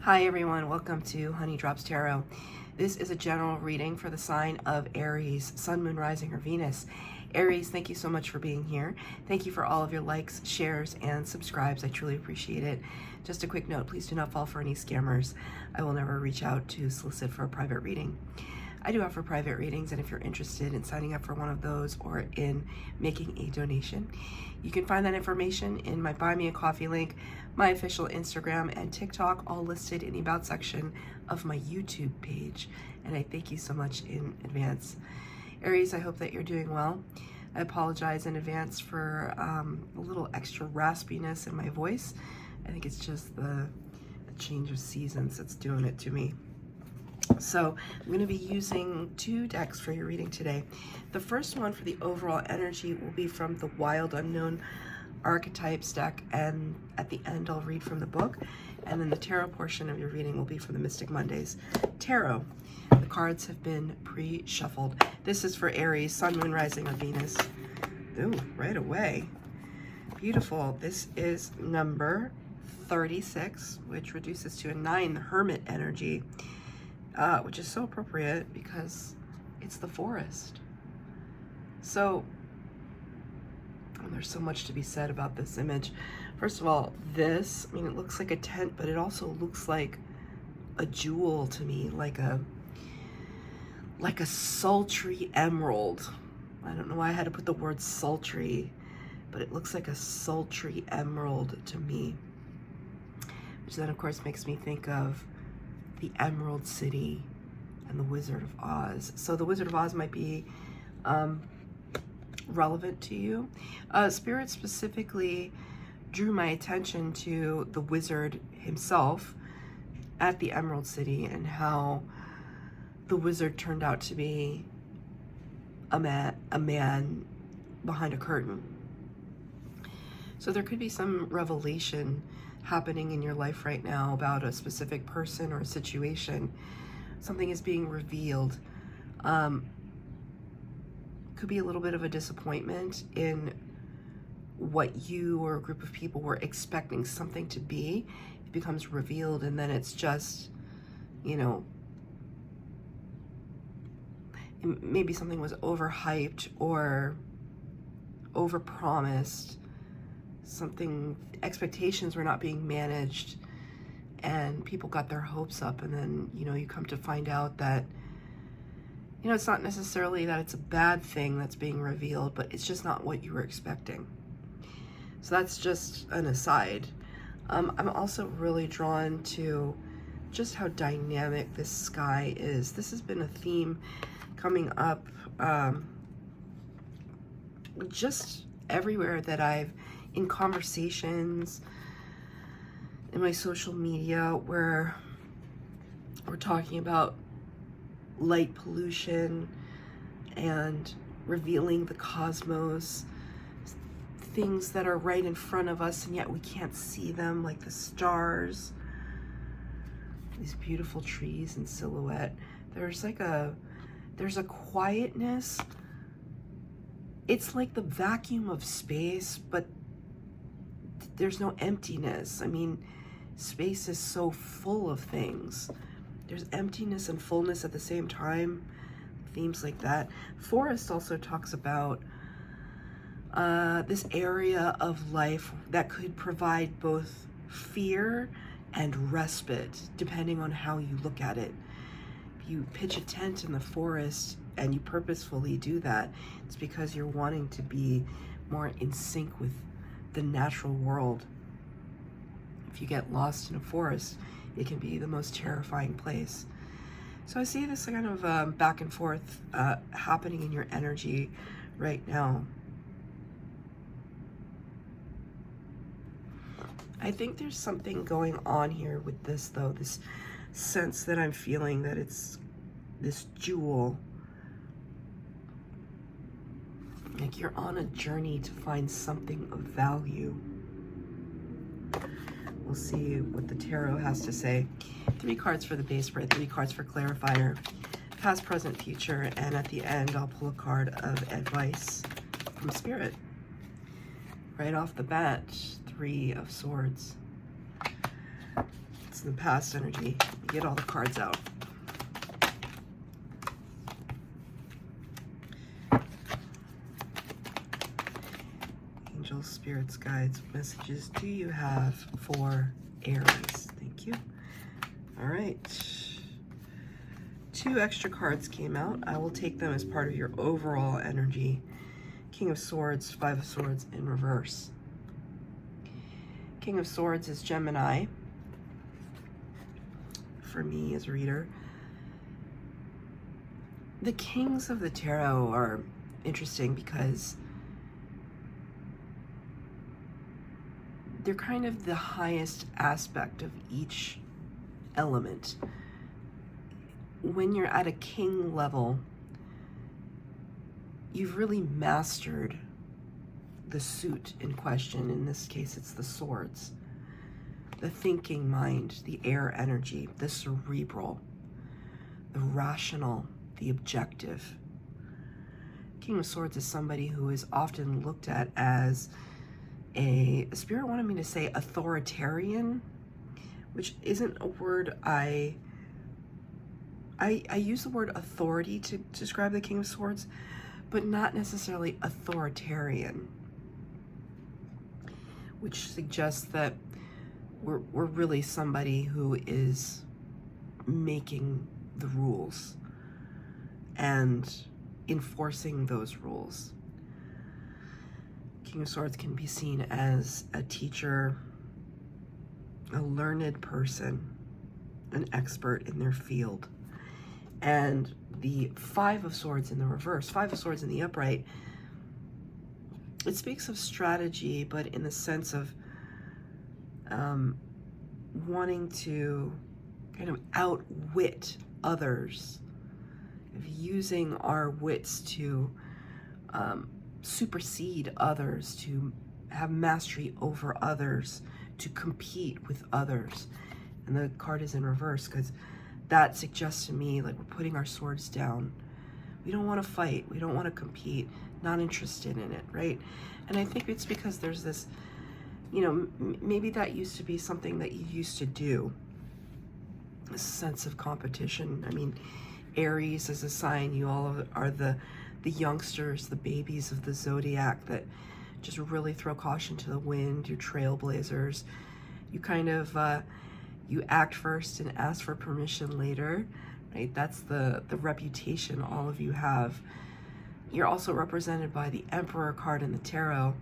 Hi everyone, welcome to Honey Drops Tarot. This is a general reading for the sign of Aries, Sun, Moon, Rising, or Venus. Aries, thank you so much for being here. Thank you for all of your likes, shares, and subscribes. I truly appreciate it. Just a quick note, please do not fall for any scammers. I will never reach out to solicit for a private reading. I do offer private readings, and if you're interested in signing up for one of those or in making a donation, you can find that information in my Buy Me a Coffee link, my official Instagram and TikTok, all listed in the About section of my YouTube page. And I thank you so much in advance. Aries, I hope that you're doing well. I apologize in advance for a little extra raspiness in my voice. I think it's just the change of seasons that's doing it to me. So I'm going to be using two decks for your reading today. The first one for the overall energy will be from the Wild Unknown Archetypes deck, and at the end I'll read from the book, and then the tarot portion of your reading will be from the Mystic Mondays Tarot. The cards have been pre-shuffled. This is for Aries, Sun, Moon, Rising, or Venus. Ooh, right away. Beautiful. This is number 36, which reduces to a 9, the Hermit energy. Which is so appropriate because it's the forest. So there's so much to be said about this image. First of all, this, I mean, it looks like a tent, but it also looks like a jewel to me, like a sultry emerald. I don't know why I had to put the word sultry, but it looks like a sultry emerald to me, which then of course makes me think of the Emerald City and the Wizard of Oz. So the Wizard of Oz might be relevant to you. Spirit specifically drew my attention to the wizard himself at the Emerald City and how the wizard turned out to be a man behind a curtain. So there could be some revelation happening in your life right now about a specific person or a situation. Something is being revealed. Could be a little bit of a disappointment in what you or a group of people were expecting something to be. It becomes revealed, and then it's just, you know, maybe something was overhyped or overpromised. Something, expectations were not being managed, and people got their hopes up, and then, you know, you come to find out that, you know, it's not necessarily that it's a bad thing that's being revealed, but it's just not what you were expecting. So that's just an aside. I'm also really drawn to just how dynamic this sky is. This has been a theme coming up just everywhere that I've in conversations in my social media, where we're talking about light pollution and revealing the cosmos, things that are right in front of us and yet we can't see them, like the stars, these beautiful trees in silhouette. There's a quietness. It's like the vacuum of space, but there's no emptiness. I mean, space is so full of things. There's emptiness and fullness at the same time. Themes like that. Forest also talks about this area of life that could provide both fear and respite, depending on how you look at it. If you pitch a tent in the forest and you purposefully do that, it's because you're wanting to be more in sync with the natural world. If you get lost in a forest, it can be the most terrifying place. So I see this kind of back and forth happening in your energy right now. I think there's something going on here with this, though, this sense that I'm feeling that it's this jewel. Like you're on a journey to find something of value. We'll see what the tarot has to say. 3 cards for the base spread, 3 cards for clarifier, past, present, future, and at the end I'll pull a card of advice from Spirit. Right off the bat, 3 of Swords. Let's in the past energy. Get all the cards out. Angels, spirits, guides, messages do you have for Aries? Thank you. All right. 2 extra cards came out. I will take them as part of your overall energy. King of Swords, 5 of Swords in reverse. King of Swords is Gemini. For me as a reader. The Kings of the Tarot are interesting because they're kind of the highest aspect of each element. When you're at a king level, you've really mastered the suit in question. In this case, it's the swords. The thinking mind, the air energy, the cerebral, the rational, the objective. King of Swords is somebody who is often looked at as a spirit wanted me to say authoritarian, which isn't a word I use the word authority to describe the King of Swords, but not necessarily authoritarian, which suggests that we're really somebody who is making the rules and enforcing those rules. King of Swords can be seen as a teacher, a learned person, an expert in their field. And the 5 of Swords in the reverse, 5 of Swords in the upright, it speaks of strategy, but in the sense of wanting to kind of outwit others, of using our wits to supersede others, to have mastery over others, to compete with others. And the card is in reverse because that suggests to me like we're putting our swords down. We don't want to fight. We don't want to compete. Not interested in it, right? And I think it's because there's this, you know, maybe that used to be something that you used to do. A sense of competition. I mean, Aries is a sign, you all are the youngsters, the babies of the zodiac that just really throw caution to the wind. You're trailblazers. You kind of, you act first and ask for permission later, right? That's the reputation all of you have. You're also represented by the Emperor card in the tarot,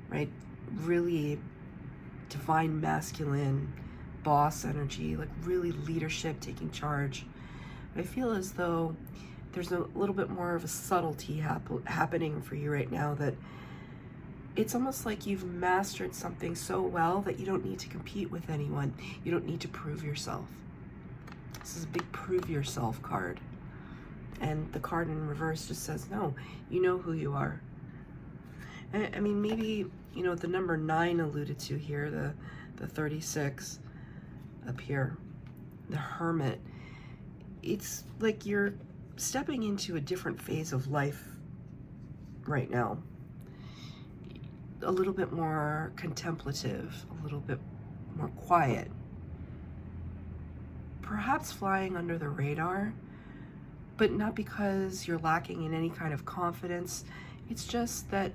right? Really divine masculine, boss energy, like really leadership, taking charge. I feel as though there's a little bit more of a subtlety happening for you right now, that it's almost like you've mastered something so well that you don't need to compete with anyone. You don't need to prove yourself. This is a big prove yourself card. And the card in reverse just says, no, you know who you are. I mean, maybe, you know, the number 9 alluded to here, the 36 up here, the Hermit. It's like you're stepping into a different phase of life right now. A little bit more contemplative, a little bit more quiet. Perhaps flying under the radar, but not because you're lacking in any kind of confidence. It's just that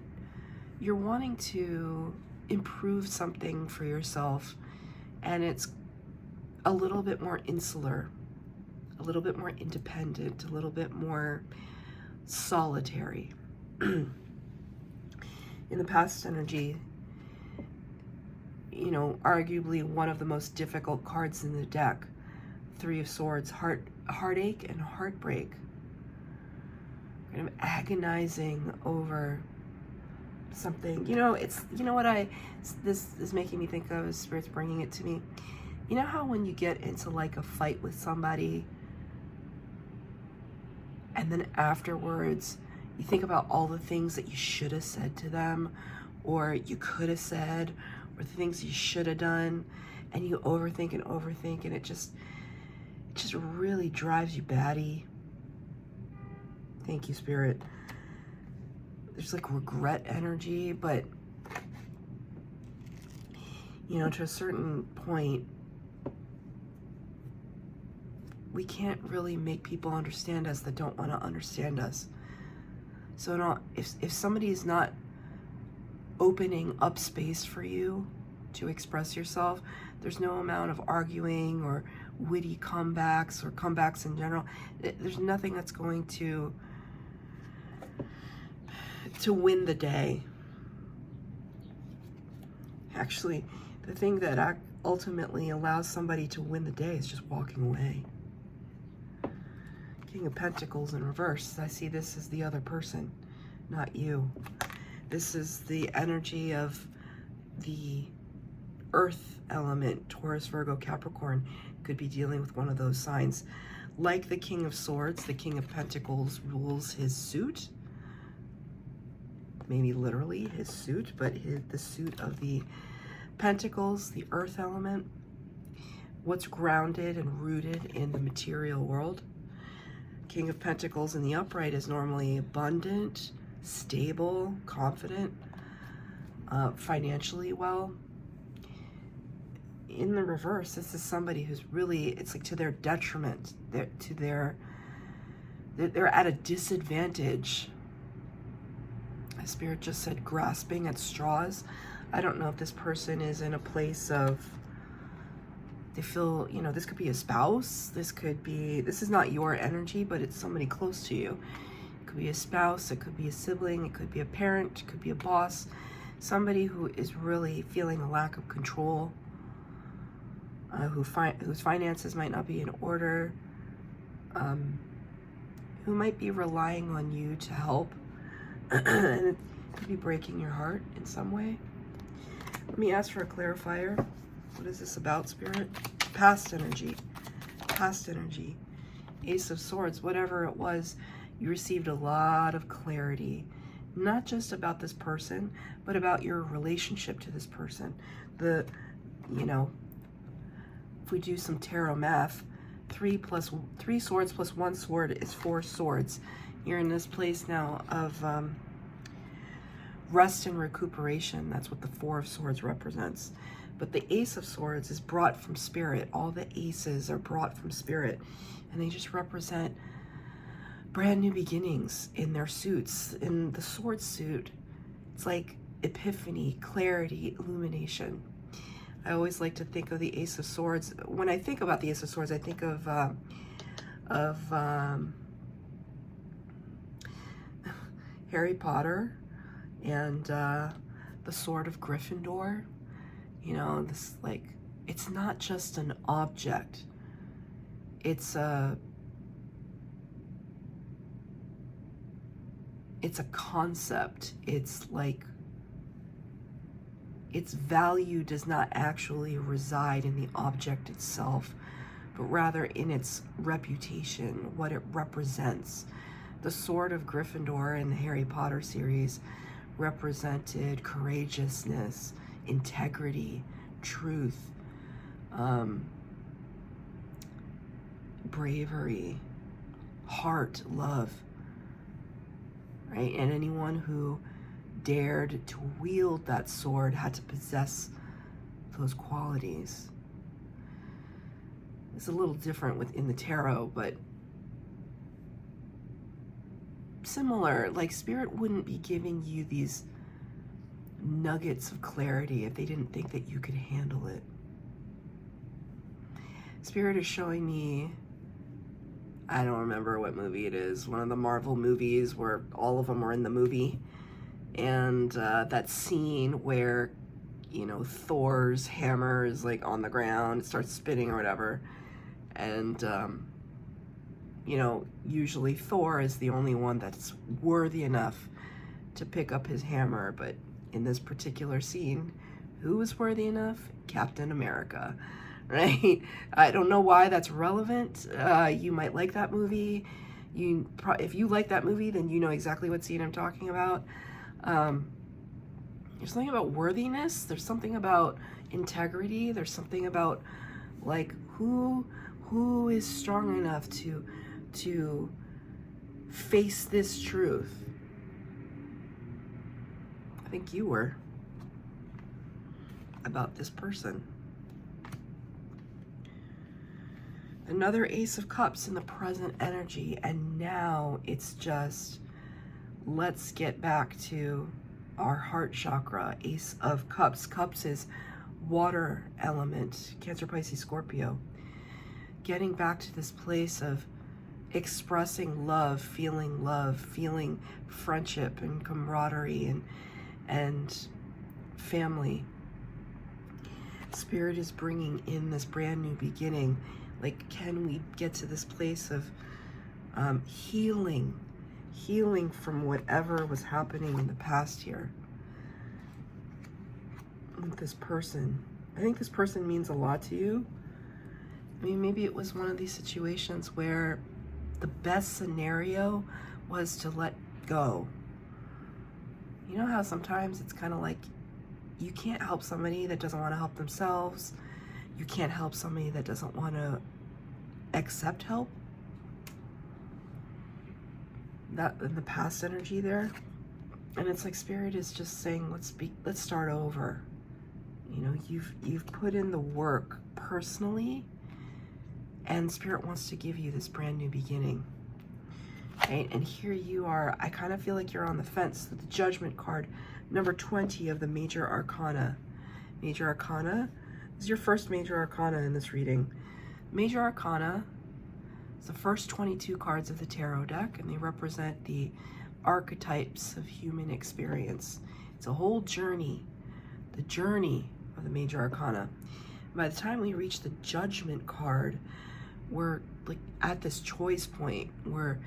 you're wanting to improve something for yourself, and it's a little bit more insular, a little bit more independent, a little bit more solitary. In the past energy, you know, arguably one of the most difficult cards in the deck, 3 of Swords, heartache and heartbreak. Kind of agonizing over something. You know, it's, you know what this is making me think of, is Spirit's bringing it to me. You know how when you get into like a fight with somebody, and then afterwards, you think about all the things that you should have said to them, or you could have said, or the things you should have done, and you overthink and overthink, and it just really drives you batty. Thank you, Spirit. There's like regret energy, but you know, to a certain point, we can't really make people understand us that don't want to understand us. So if somebody is not opening up space for you to express yourself, there's no amount of arguing or witty comebacks or comebacks in general. There's nothing that's going to win the day. Actually, the thing that ultimately allows somebody to win the day is just walking away. King of Pentacles in reverse. I see this as the other person, not you. This is the energy of the earth element, Taurus, Virgo, Capricorn. Could be dealing with one of those signs. Like the King of Swords, the King of Pentacles rules his suit. Maybe literally his suit, but the suit of the Pentacles, the earth element. What's grounded and rooted in the material world. King of Pentacles in the upright is normally abundant, stable, confident, financially well. In the reverse, this is somebody who's really, it's like to their detriment, they're at a disadvantage. Spirit just said grasping at straws. I don't know if this person is in a place of, they feel, you know, this could be a spouse, this is not your energy, but it's somebody close to you. It could be a spouse, it could be a sibling, it could be a parent, it could be a boss, somebody who is really feeling a lack of control, whose finances might not be in order, who might be relying on you to help, and it could be breaking your heart in some way. Let me ask for a clarifier. What is this about, Spirit? Past energy. Past energy. Ace of Swords. Whatever it was, you received a lot of clarity. Not just about this person, but about your relationship to this person. You know, if we do some tarot math, 3 swords plus 1 sword is 4 swords. You're in this place now of rest and recuperation. That's what the 4 of Swords represents. But the Ace of Swords is brought from spirit. All the aces are brought from spirit. And they just represent brand new beginnings in their suits. In the sword suit, it's like epiphany, clarity, illumination. I always like to think of the Ace of Swords. When I think about the Ace of Swords, I think of Harry Potter and the Sword of Gryffindor. You know, this, like, it's not just an object. It's a concept. It's like, its value does not actually reside in the object itself, but rather in its reputation, what it represents. The Sword of Gryffindor in the Harry Potter series represented courageousness, integrity, truth, bravery, heart, love, right? And anyone who dared to wield that sword had to possess those qualities. It's a little different within the tarot, but similar. Like, Spirit wouldn't be giving you these nuggets of clarity if they didn't think that you could handle it. Spirit is showing me, I don't remember what movie it is, one of the Marvel movies where all of them are in the movie, and that scene where, you know, Thor's hammer is like on the ground, it starts spinning or whatever, and you know, usually Thor is the only one that's worthy enough to pick up his hammer, but in this particular scene, who was worthy enough? Captain America, right? I don't know why that's relevant. You might like that movie. If you like that movie, then you know exactly what scene I'm talking about. There's something about worthiness. There's something about integrity. There's something about, like, who is strong enough to face this truth. I think you were, about this person. Another Ace of Cups in the present energy, and now it's just, let's get back to our heart chakra. Ace of Cups. Cups is water element, Cancer, Pisces, Scorpio. Getting back to this place of expressing love, feeling friendship and camaraderie and family. Spirit is bringing in this brand new beginning. Like, can we get to this place of healing from whatever was happening in the past here with this person? I think this person means a lot to you. I mean, maybe it was one of these situations where the best scenario was to let go. You know how sometimes it's kind of like you can't help somebody that doesn't want to help themselves. You can't help somebody that doesn't want to accept help. That in the past energy there. And it's like Spirit is just saying, let's start over. You know, you've put in the work personally, and Spirit wants to give you this brand new beginning. Right? And here you are. I kind of feel like you're on the fence. The Judgment card, number 20 of the Major Arcana. Major Arcana is your first Major Arcana in this reading. Major Arcana is the first 22 cards of the tarot deck, and they represent the archetypes of human experience. It's a whole journey, the journey of the Major Arcana. By the time we reach the Judgment card, we're like at this choice point where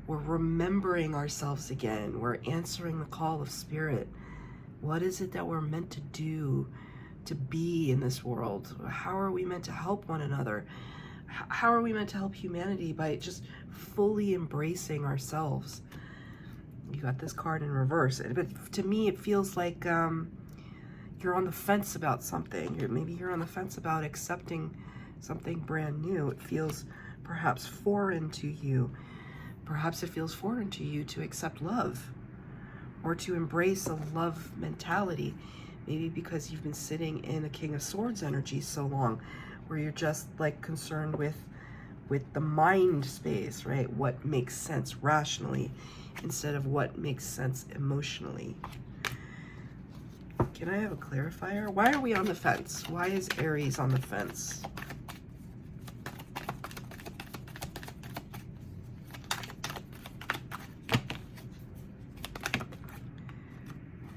we're remembering ourselves again. We're answering the call of Spirit. What is it that we're meant to do, to be in this world? How are we meant to help one another? How are we meant to help humanity? By just fully embracing ourselves. You got this card in reverse. But to me, it feels like you're on the fence about something. Maybe you're on the fence about accepting something brand new. It feels perhaps foreign to you. Perhaps it feels foreign to you to accept love or to embrace a love mentality. Maybe because you've been sitting in a King of Swords energy so long, where you're just like concerned with the mind space, right? What makes sense rationally instead of what makes sense emotionally. Can I have a clarifier? Why are we on the fence? Why is Aries on the fence?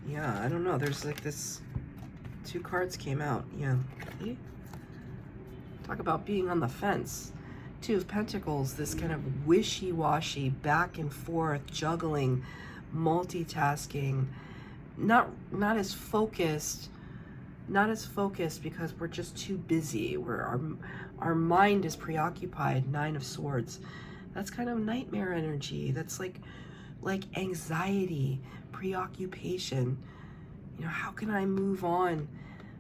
Yeah, I don't know. There's like this, 2 cards came out. Yeah. See? Talk about being on the fence. 2 of Pentacles, this kind of wishy-washy, back and forth, juggling, multitasking, not as focused because we're just too busy. Our mind is preoccupied. 9 of Swords. That's kind of nightmare energy. That's like anxiety, preoccupation. You know, how can I move on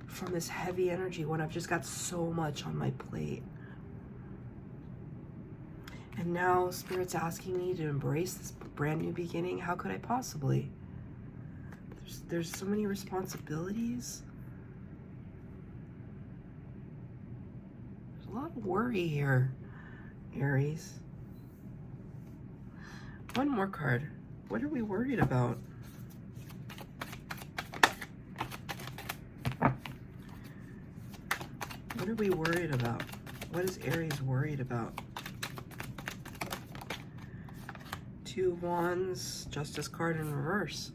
from this heavy energy when I've just got so much on my plate? And now Spirit's asking me to embrace this brand new beginning. How could I possibly? There's so many responsibilities. There's a lot of worry here, Aries. One more card. What are we worried about? What are we worried about? What is Aries worried about? 2 of Wands, Justice card in reverse.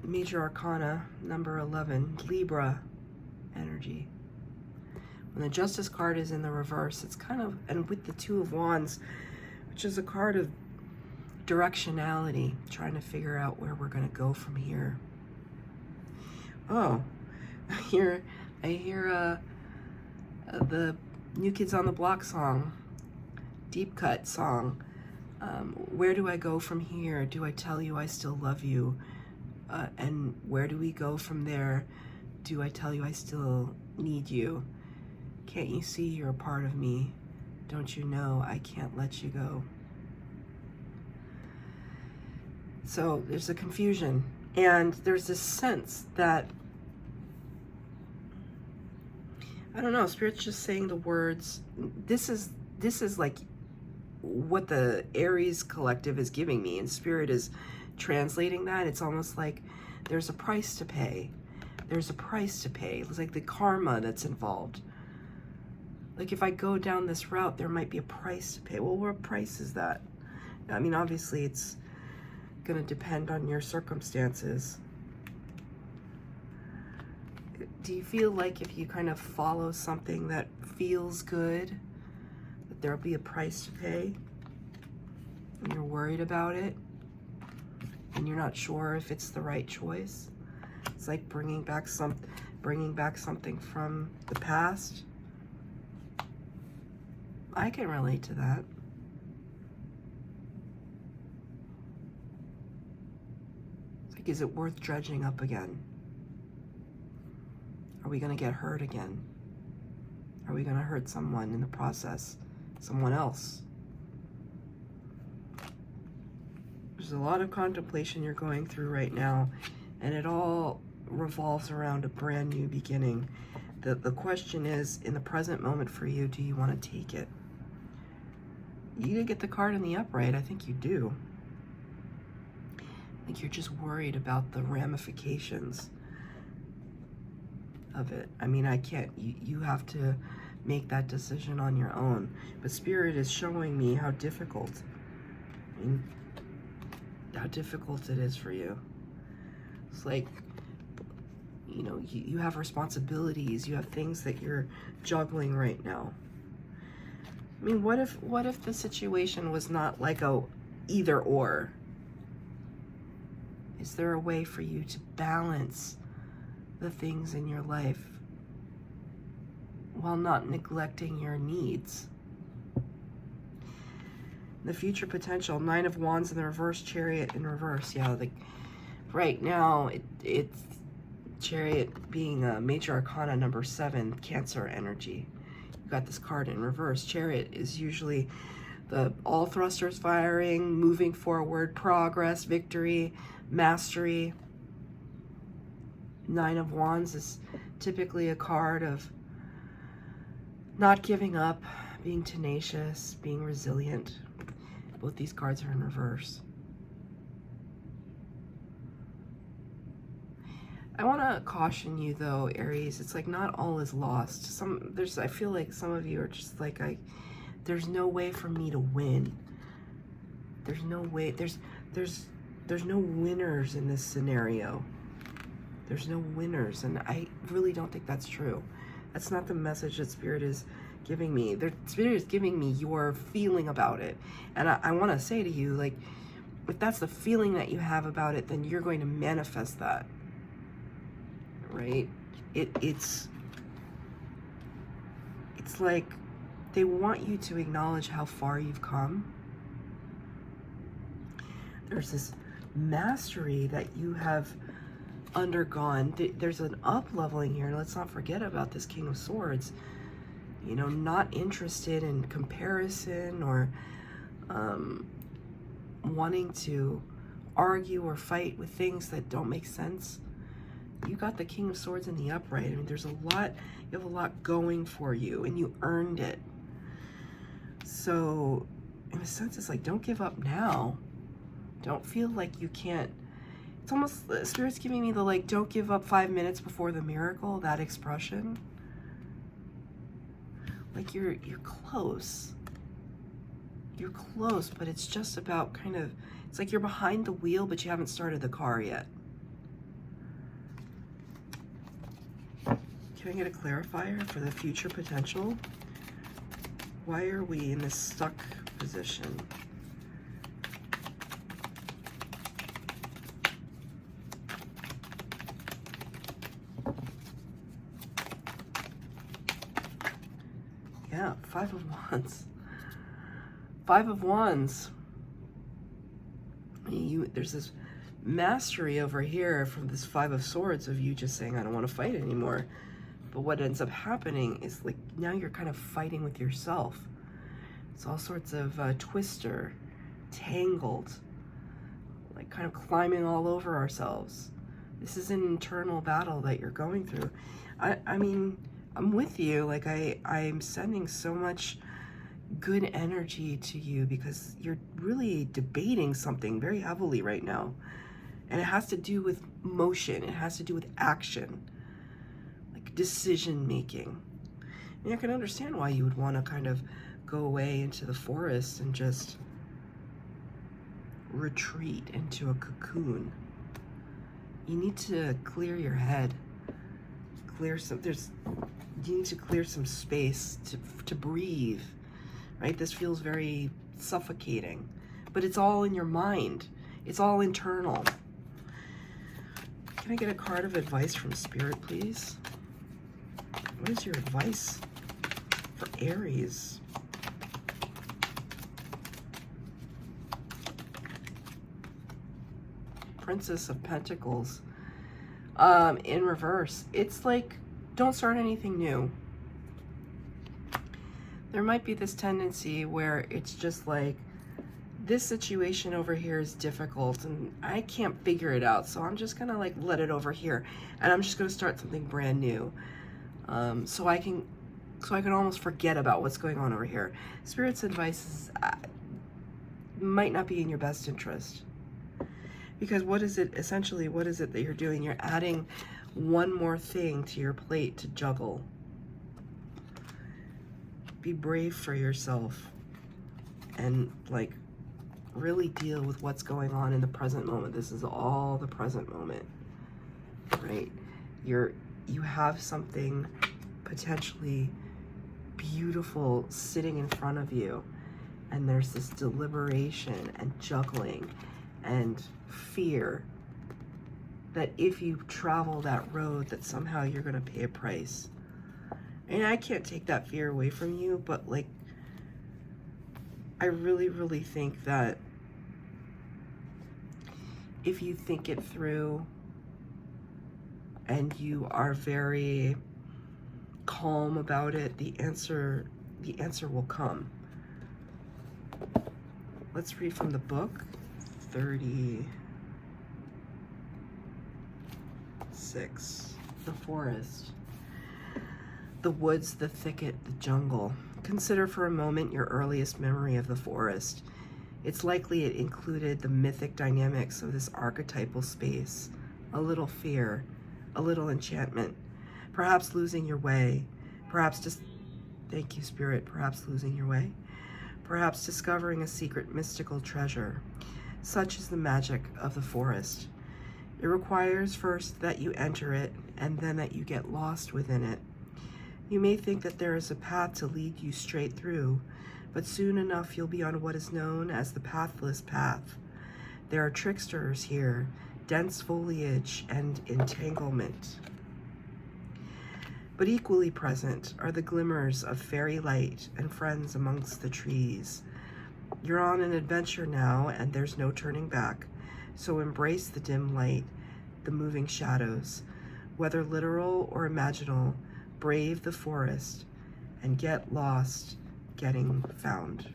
Major Arcana, number 11, Libra energy. When the Justice card is in the reverse, it's kind of, and with the 2 of Wands, which is a card of directionality, trying to figure out where we're going to go from here. Oh, I hear the New Kids on the Block song, Deep Cut song. Where do I go from here? Do I tell you I still love you? And where do we go from there? Do I tell you I still need you? Can't you see you're a part of me? Don't you know I can't let you go? So there's a confusion, and there's this sense that I don't know, Spirit's just saying the words. This is like what the Aries collective is giving me, and Spirit is translating that. It's almost like there's a price to pay. There's a price to pay. It's like the karma that's involved. Like if I go down this route, there might be a price to pay. Well, what price is that? I mean, obviously it's going to depend on your circumstances. Do you feel like if you kind of follow something that feels good, that there'll be a price to pay? And you're worried about it, and you're not sure if it's the right choice? It's like bringing back something from the past. I can relate to that. It's like, is it worth dredging up again? Are we going to get hurt again? Are we going to hurt someone in the process? Someone else? There's a lot of contemplation you're going through right now, and it all revolves around a brand new beginning. The question is, in the present moment for you, do you want to take it? You did get the card in the upright. I think you do. I think you're just worried about the ramifications of it. I mean, I can't, you have to make that decision on your own. But Spirit is showing me how difficult, I mean, how difficult it is for you. It's like, you know, you have responsibilities, you have things that you're juggling right now. I mean, what if the situation was not like a either or? Is there a way for you to balance the things in your life while not neglecting your needs? The future potential, 9 of Wands in the reverse, Chariot in reverse. Yeah, like right now it's Chariot being a major arcana number 7, Cancer energy. You got this card in reverse. Chariot is usually the all thrusters firing, moving forward, progress, victory, mastery. 9 of Wands is typically a card of not giving up, being tenacious, being resilient. Both these cards are in reverse. I want to caution you though, Aries, it's like not all is lost. I feel like some of you are just like, there's no way for me to win. There's no way, there's no winners in this scenario. There's no winners, and I really don't think that's true. That's not the message that Spirit is giving me. Spirit is giving me your feeling about it. And I want to say to you, like, if that's the feeling that you have about it, then you're going to manifest that. Right? It's like they want you to acknowledge how far you've come. There's this mastery that you have undergone. There's an up-leveling here. Let's not forget about this King of Swords. You know, not interested in comparison or wanting to argue or fight with things that don't make sense. You got the King of Swords in the upright. I mean, there's a lot, you have a lot going for you, and you earned it. So, in a sense, it's like, don't give up now. Don't feel like you can't. It's almost, Spirit's giving me the, like, don't give up 5 minutes before the miracle, that expression. Like, you're close. You're close, but it's just about kind of, it's like you're behind the wheel, but you haven't started the car yet. Can I get a clarifier for the future potential? Why are we in this stuck position? Yeah, 5 of Wands. 5 of Wands. There's this mastery over here from this 5 of Swords of you just saying, I don't want to fight anymore. But what ends up happening is, like, now you're kind of fighting with yourself. It's all sorts of twister, tangled, like kind of climbing all over ourselves. This is an internal battle that you're going through. I mean, I'm with you. Like I'm sending so much good energy to you because you're really debating something very heavily right now. And it has to do with motion. It has to do with action, like decision making. And I can understand why you would want to kind of go away into the forest and just retreat into a cocoon. You need to clear your head. You need to clear some space to breathe, right? This feels very suffocating, but it's all in your mind. It's all internal. Can I get a card of advice from Spirit, please? What is your advice for Aries? Princess of Pentacles. In reverse. It's like, don't start anything new. There might be this tendency where it's just like, this situation over here is difficult and I can't figure it out, so I'm just gonna like let it over here and I'm just gonna start something brand new, so I can almost forget about what's going on over here. Spirit's advice is, might not be in your best interest, because what is it that you're doing? You're adding one more thing to your plate to juggle. Be brave for yourself and like really deal with what's going on in the present moment. This is all the present moment, right? You have something potentially beautiful sitting in front of you, and there's this deliberation and juggling and fear that if you travel that road, that somehow you're going to pay a price. And I can't take that fear away from you, but like, I really, really think that if you think it through and you are very calm about it, the answer will come. Let's read from the book. 36. The forest. The woods, the thicket, the jungle. Consider for a moment your earliest memory of the forest. It's likely it included the mythic dynamics of this archetypal space, a little fear, a little enchantment, perhaps losing your way, perhaps just, thank you, Spirit, perhaps losing your way, perhaps discovering a secret mystical treasure. Such is the magic of the forest. It requires first that you enter it and then that you get lost within it. You may think that there is a path to lead you straight through, but soon enough you'll be on what is known as the pathless path. There are tricksters here, dense foliage and entanglement. But equally present are the glimmers of fairy light and friends amongst the trees. You're on an adventure now, and there's no turning back, so embrace the dim light, the moving shadows, whether literal or imaginal. Brave the forest and get lost getting found.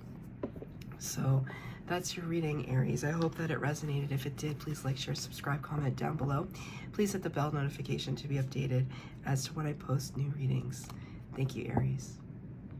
So that's your reading, Aries. I hope that it resonated. If it did, please like, share, subscribe, comment down below. Please hit the bell notification to be updated as to when I post new readings. Thank you, Aries.